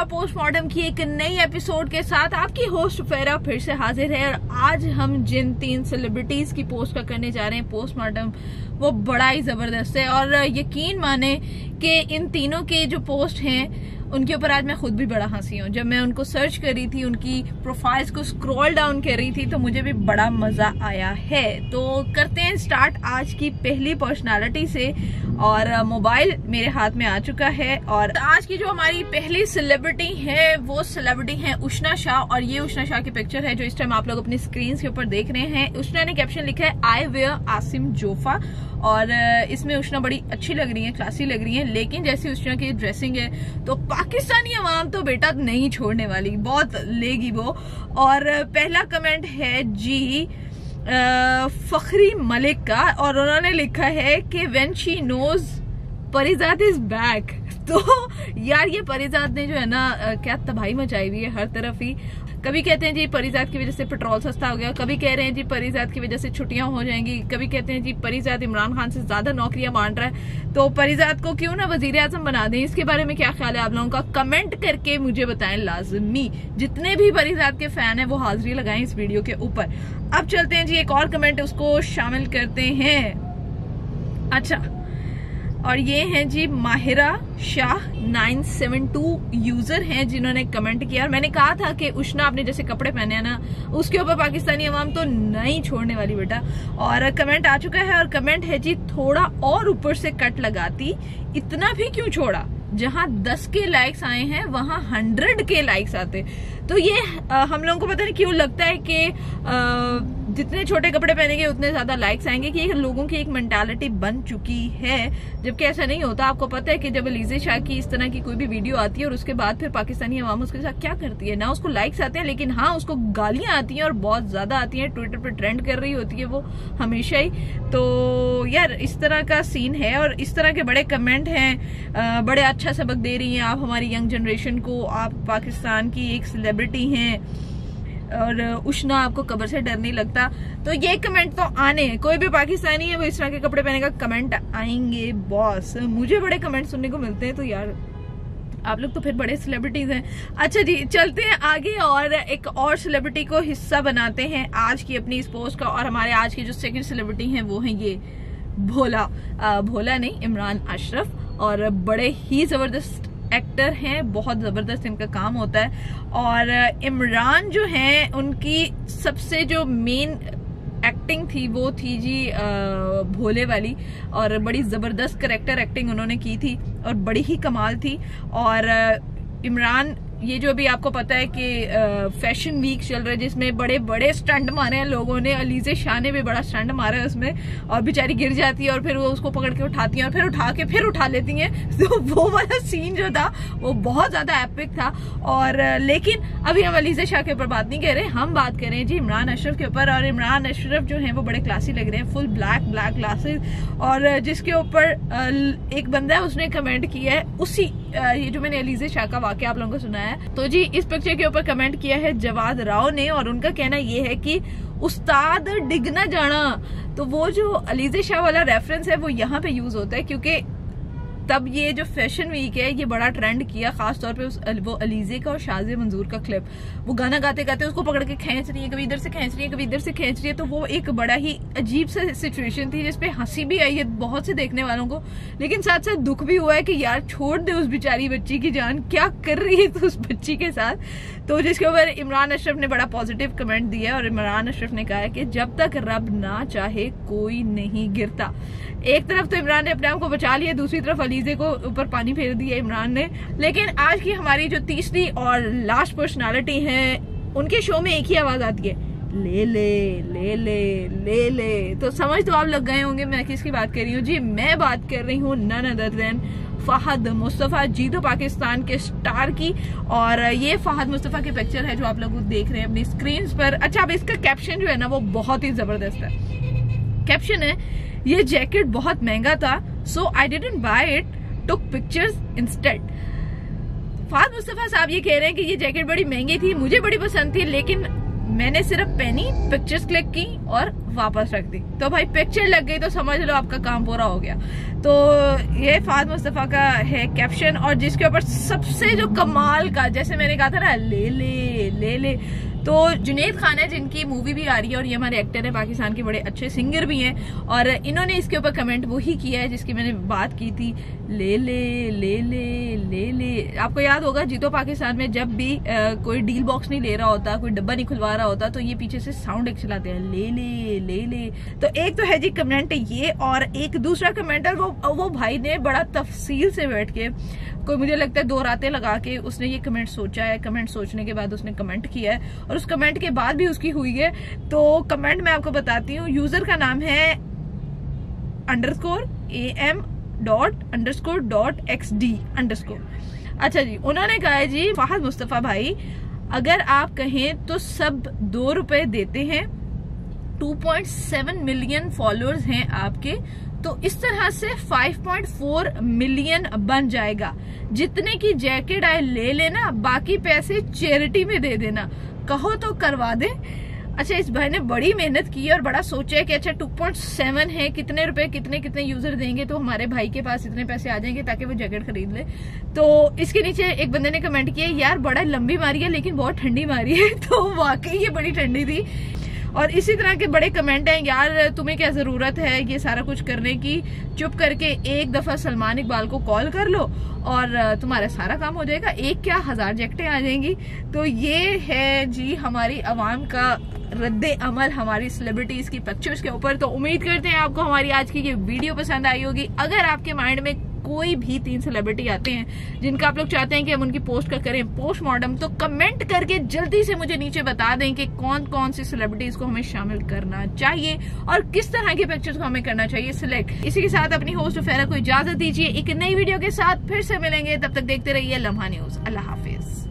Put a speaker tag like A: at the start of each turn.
A: Postmortem की एक नई एपिसोड के साथ आपकी होस्ट फेरा फिर से हाजिर है। और आज हम जिन 3 सेलिब्रिटीज की पोस्ट का करने जा रहे हैं पोस्टमार्टम, वो बड़ा ही जबरदस्त है। और यकीन माने कि इन तीनों के जो पोस्ट हैं उनके ऊपर आज मैं खुद भी बड़ा हंसी हूँ। जब मैं उनको सर्च कर रही थी, उनकी प्रोफाइल्स को स्क्रॉल डाउन कर रही थी, तो मुझे भी बड़ा मजा आया है। तो करते हैं स्टार्ट आज की पहली पर्सनालिटी से। और मोबाइल मेरे हाथ में आ चुका है। और आज की जो हमारी पहली सेलिब्रिटी है वो सेलिब्रिटी है उष्णा शाह। और ये उष्णा शाह की पिक्चर है जो इस टाइम आप लोग अपनी स्क्रीन के ऊपर देख रहे हैं। उष्णा ने कैप्शन लिखा है आई वेयर आसिम जोफा। और इसमें उष्णा बड़ी अच्छी लग रही है, क्लासी लग रही है। लेकिन जैसी उष्णा की ड्रेसिंग है तो पाकिस्तानी अवाम तो बेटा नहीं छोड़ने वाली, बहुत लेगी वो। और पहला कमेंट है जी फखरी मलिक का, और उन्होंने लिखा है कि when she knows Parijat is back. तो यार ये परिजात ने जो है ना क्या तबाही मचाई हुई है हर तरफ ही। कभी कहते हैं जी परिजात की वजह से पेट्रोल सस्ता हो गया, कभी कह रहे हैं जी परिजात की वजह से छुट्टियां हो जाएंगी, कभी कहते हैं जी परिजात इमरान खान से ज्यादा नौकरियां बांट रहा है, तो परिजात को क्यों ना वजीर आजम बना दें। इसके बारे में क्या ख्याल है आप लोगों का, कमेंट करके मुझे बताएं लाजमी। जितने भी परिजात के फैन है वो हाजिरी लगाएं इस वीडियो के ऊपर। अब चलते हैं जी एक और कमेंट, उसको शामिल करते हैं। अच्छा, और ये हैं जी माहिरा शाह 972 यूजर हैं जिन्होंने कमेंट किया। और मैंने कहा था कि उष्णा आपने जैसे कपड़े पहने हैं ना, उसके ऊपर पाकिस्तानी अवाम तो नहीं छोड़ने वाली बेटा। और कमेंट आ चुका है, और कमेंट है जी थोड़ा और ऊपर से कट लगाती, इतना भी क्यों छोड़ा, जहां 10 के लाइक्स आए हैं वहां 100 के लाइक्स आते। तो ये हम लोगों को पता नहीं क्यों लगता है कि जितने छोटे कपड़े पहनेंगे उतने ज्यादा लाइक्स आएंगे, कि ये लोगों की एक मेंटालिटी बन चुकी है, जबकि ऐसा नहीं होता। आपको पता है कि जब अलीज़े शाह की इस तरह की कोई भी वीडियो आती है और उसके बाद फिर पाकिस्तानी अवाम उसके साथ क्या करती है, ना उसको लाइक्स आते हैं, लेकिन हाँ उसको गालियां आती हैं और बहुत ज्यादा आती हैं। ट्विटर पर ट्रेंड कर रही होती है वो हमेशा ही। तो यार इस तरह का सीन है, और इस तरह के बड़े कमेंट हैं, बड़े अच्छा सबक दे रही हैं आप हमारी यंग जनरेशन को। आप पाकिस्तान की एक सेलिब्रिटी हैं और उष्णा आपको कब्र से डर नहीं लगता। तो ये कमेंट तो आने हैं, कोई भी पाकिस्तानी है वो इस तरह के कपड़े पहनेगा, कमेंट आएंगे बॉस। मुझे बड़े कमेंट सुनने को मिलते हैं, तो यार आप लोग तो फिर बड़े सेलिब्रिटीज हैं। अच्छा जी चलते हैं आगे, और एक और सेलिब्रिटी को हिस्सा बनाते हैं आज की अपनी इस पोस्ट का। और हमारे आज की जो सेकंड सेलिब्रिटी हैं वो हैं ये भोला नहीं, इमरान अशरफ। और बड़े ही जबरदस्त एक्टर हैं, बहुत जबरदस्त इनका काम होता है। और इमरान जो हैं उनकी सबसे जो मेन एक्टिंग थी वो थी जी भोले वाली, और बड़ी जबरदस्त कैरेक्टर एक्टिंग उन्होंने की थी और बड़ी ही कमाल थी। और इमरान ये जो अभी आपको पता है कि फैशन वीक चल रहा है जिसमें बड़े बड़े स्टंट मारे हैं लोगों ने, अलीज़े शाह ने भी बड़ा स्टंट मारा है उसमें, और बेचारी गिर जाती है और फिर वो उसको पकड़ के उठाती हैं और फिर उठा के फिर उठा लेती हैं। तो वो वाला सीन जो था वो बहुत ज्यादा एपिक था। और लेकिन अभी हम अलीज़े शाह के ऊपर बात नहीं कर रहे, हम बात कर रहे हैं जी इमरान अशरफ के ऊपर। और इमरान अशरफ जो है वो बड़े क्लासी लग रहे हैं, फुल ब्लैक ग्लासेस। और जिसके ऊपर एक बंदा है उसने कमेंट किया है उसी ये जो मैंने अलीज़े शाह का वाकया आप लोगों को सुनाया है, तो जी इस पिक्चर के ऊपर कमेंट किया है जवाद राव ने। और उनका कहना ये है कि उस्ताद डिग ना जाना। तो वो जो अलीज़े शाह वाला रेफरेंस है वो यहाँ पे यूज होता है, क्योंकि तब ये जो फैशन वीक है ये बड़ा ट्रेंड किया, खास तौर पे वो अलीज़े का और शाज़े मंजूर का क्लिप। वो गाना गाते गाते उसको पकड़ के खींच रही है, कभी इधर से खींच रही है, कभी इधर से खींच रही है। तो वो एक बड़ा ही अजीब सा सिचुएशन थी जिसपे हंसी भी आई है बहुत से देखने वालों को, लेकिन साथ साथ दुख भी हुआ है कि यार छोड़ दे उस बेचारी बच्ची की जान, क्या कर रही है तो उस बच्ची के साथ। तो जिसके ऊपर इमरान अशरफ ने बड़ा पॉजिटिव कमेंट दिया, और इमरान अशरफ ने कहा है कि जब तक रब ना चाहे कोई नहीं गिरता। एक तरफ तो इमरान ने अपने आप को बचा लिया, दूसरी तरफ अलीज़े को ऊपर पानी फेर दिया इमरान ने। लेकिन आज की हमारी जो तीसरी और लास्ट पर्सनालिटी है, उनके शो में एक ही आवाज आती है, ले ले ले ले ले ले। तो समझ तो आप लग गए होंगे मैं किसकी बात कर रही हूँ जी। मैं बात कर रही हूँ none other than Fahad Mustafa, Jeeto Pakistan के स्टार की। और ये फहद मुस्तफा की पिक्चर है जो आप लोग देख रहे हैं अपनी स्क्रीन पर। अच्छा, अब इसका कैप्शन जो है ना वो बहुत ही जबरदस्त है। कैप्शन है, ये जैकेट बहुत महंगा था, so I didn't buy it, took pictures instead. Fahad Mustafa साहब ये कह रहे हैं कि ये जैकेट बड़ी महंगी थी, मुझे बड़ी पसंद थी, लेकिन मैंने सिर्फ पहनी, पिक्चर्स क्लिक की और वापस रख दी। तो भाई पिक्चर लग गई तो समझ लो आपका काम पूरा हो गया। तो ये फाद मुस्तफा का है कैप्शन, और जिसके ऊपर सबसे जो कमाल का, जैसे मैंने कहा था ना, ले ले ले ले, तो जुनैद खान है जिनकी मूवी भी आ रही है और ये हमारे एक्टर है, पाकिस्तान के बड़े अच्छे सिंगर भी हैं, और इन्होंने इसके ऊपर कमेंट वही किया है जिसकी मैंने बात की थी, ले ले ले ले ले ले। आपको याद होगा जीतो पाकिस्तान में जब भी कोई डील बॉक्स नहीं ले रहा होता, कोई डब्बा नहीं खुलवा रहा होता, तो ये पीछे से साउंड एक चलाते हैं, ले ले ले ले। तो एक तो है जी कमेंट ये, और एक दूसरा कमेंटर वो भाई ने बड़ा तफसील से बैठ के, कोई मुझे लगता है 2 रातें लगा के उसने ये कमेंट सोचा है। कमेंट सोचने के बाद उसने कमेंट किया है, और उस कमेंट के बाद भी उसकी हुई है। तो कमेंट मैं आपको बताती हूँ, यूजर का नाम है _am._.xd_। अच्छा जी, उन्होंने कहा है जी, फाहद मुस्तफा भाई अगर आप कहें तो सब 2 रुपए देते हैं, 2.7 मिलियन फॉलोअर्स हैं आपके, तो इस तरह से 5.4 मिलियन बन जाएगा। जितने की जैकेट आए ले लेना, बाकी पैसे चैरिटी में दे देना, कहो तो करवा दे। अच्छा, इस भाई ने बड़ी मेहनत की और बड़ा सोचा है कि अच्छा 2.7 है, कितने रुपए कितने यूजर देंगे तो हमारे भाई के पास इतने पैसे आ जाएंगे ताकि वो जैकेट खरीद ले। तो इसके नीचे एक बंदे ने कमेंट किया, यार बड़ा लंबी मारी है लेकिन बहुत ठंडी मारी है। तो वाकई ये बड़ी ठंडी थी। और इसी तरह के बड़े कमेंट हैं, यार तुम्हें क्या जरूरत है ये सारा कुछ करने की, चुप करके एक दफा सलमान इकबाल को कॉल कर लो और तुम्हारा सारा काम हो जाएगा, एक क्या 1000 जैकेटें आ जाएंगी। तो ये है जी हमारी आवाम का रद्दे अमल हमारी सेलिब्रिटीज की पिक्चर्स के ऊपर। तो उम्मीद करते हैं आपको हमारी आज की ये वीडियो पसंद आई होगी। अगर आपके माइंड में कोई भी 3 सेलिब्रिटी आते हैं जिनका आप लोग चाहते हैं कि हम उनकी पोस्ट का करें पोस्टमार्टम, तो कमेंट करके जल्दी से मुझे नीचे बता दें कि कौन कौन सी सेलिब्रिटीज को हमें शामिल करना चाहिए और किस तरह के पिक्चर्स को हमें करना चाहिए सिलेक्ट। इसी के साथ अपनी होस्ट फेरा को इजाजत दीजिए, एक नई वीडियो के साथ फिर से मिलेंगे। तब तक देखते रहिए लम्हा न्यूज। अल्लाह हाफिज।